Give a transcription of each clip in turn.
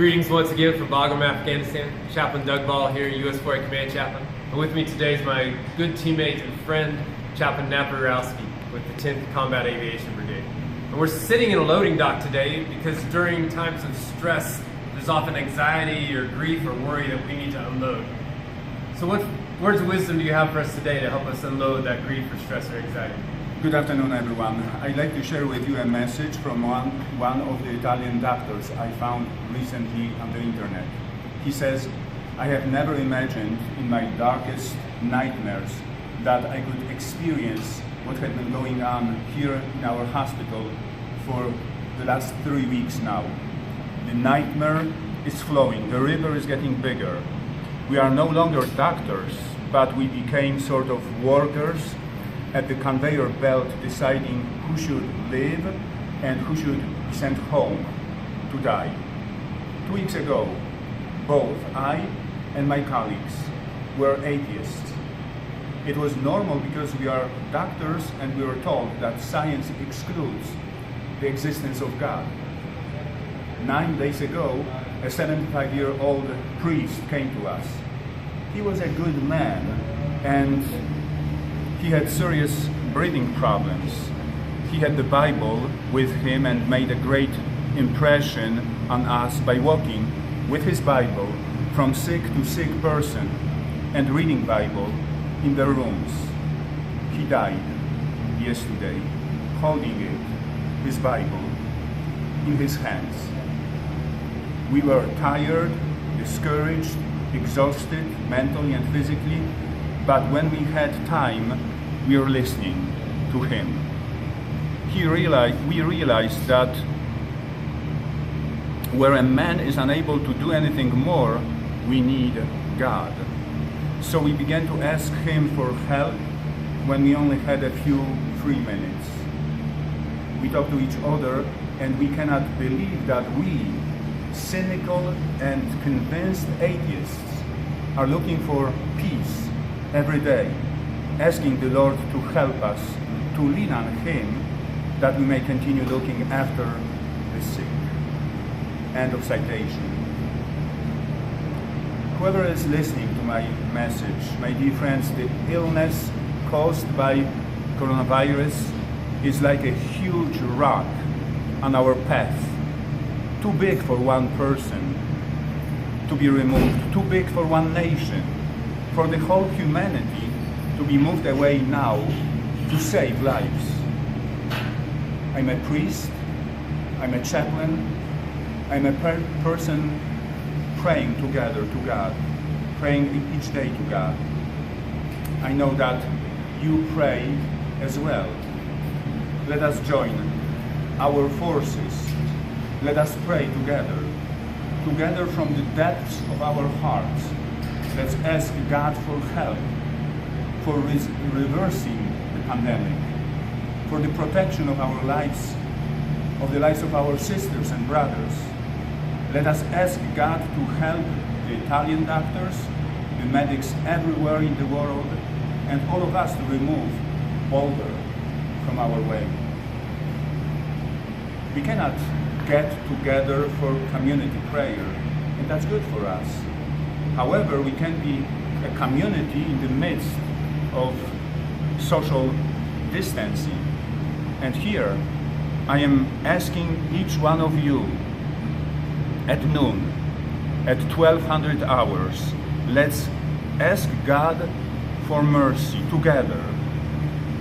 Greetings once again from Bagram, Afghanistan. Chaplain Doug Ball here, U.S. 4A Command Chaplain. And with me today is my good teammate and friend, Chaplain Napieralski with the 10th Combat Aviation Brigade. And we're sitting in a loading dock today because during times of stress, there's often anxiety or grief or worry that we need to unload. So what words of wisdom do you have for us today to help us unload that grief or stress or anxiety? Good afternoon, everyone. I'd like to share with you a message from one of the Italian doctors I found recently on the internet. He says, "I have never imagined in my darkest nightmares that I could experience what had been going on here in our hospital for the last 3 weeks now. The nightmare is flowing, the river is getting bigger. We are no longer doctors, but we became sort of workers at the conveyor belt deciding who should live and who should be sent home to die. 2 weeks ago, both I and my colleagues were atheists. It was normal because we are doctors and we were told that science excludes the existence of God. 9 days ago, a 75-year-old priest came to us. He was a good man and he had serious breathing problems. He had the Bible with him and made a great impression on us by walking with his Bible from sick to sick person and reading Bible in the rooms. He died yesterday, holding it, his Bible, in his hands. We were tired, discouraged, exhausted mentally and physically, but when we had time, we were listening to him. We realized that where a man is unable to do anything more, we need God. So we began to ask him for help when we only had a few free minutes. We talked to each other and we cannot believe that we, cynical and convinced atheists, are looking for peace every day, asking the Lord to help us, to lean on Him, that we may continue looking after the sick. End of citation. Whoever is listening to my message, my dear friends, the illness caused by coronavirus is like a huge rock on our path, too big for one person to be removed, too big for one nation, for the whole humanity to be moved away now to save lives. I'm a priest, I'm a chaplain, I'm a person praying together to God, praying each day to God. I know that you pray as well. Let us join our forces. Let us pray together from the depths of our hearts. Let's ask God for help, for reversing the pandemic, for the protection of our lives, of the lives of our sisters and brothers. Let us ask God to help the Italian doctors, the medics everywhere in the world, and all of us to remove boulder from our way. We cannot get together for community prayer, and that's good for us. However, we can be a community in the midst of social distancing. And here, I am asking each one of you at noon, at 1200 hours, let's ask God for mercy together.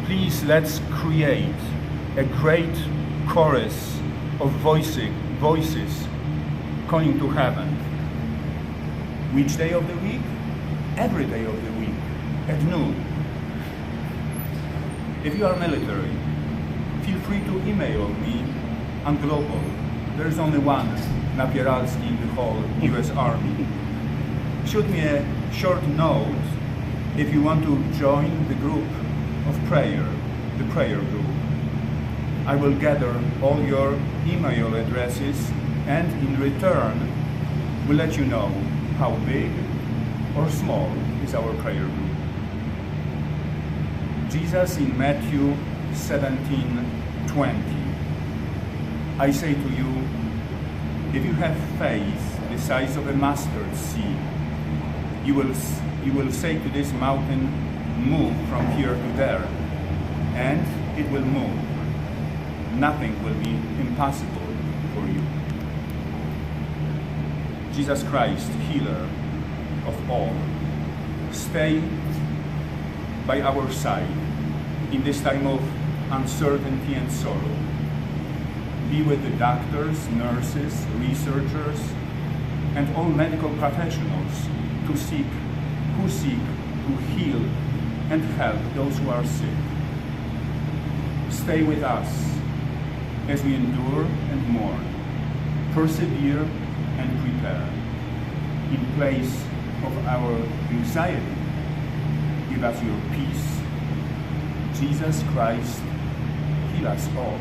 Please, let's create a great chorus of voices calling to heaven. Which day of the week? Every day of the week, at noon. If you are military, feel free to email me on Global. There is only one Napieralski in the whole US Army. Shoot me a short note if you want to join the group of prayer, the prayer group. I will gather all your email addresses and in return will let you know how big or small is our prayer group. Jesus in Matthew 17:20. I say to you, if you have faith the size of a mustard seed. You will say to this mountain, move from here to there, and it will move. Nothing will be impossible for you. Jesus Christ, healer of all, stay by our side in this time of uncertainty and sorrow. Be with the doctors, nurses, researchers, and all medical professionals who seek to heal and help those who are sick. Stay with us as we endure and mourn, persevere and prepare. In place of our anxiety, give us your peace. Jesus Christ, heal us all.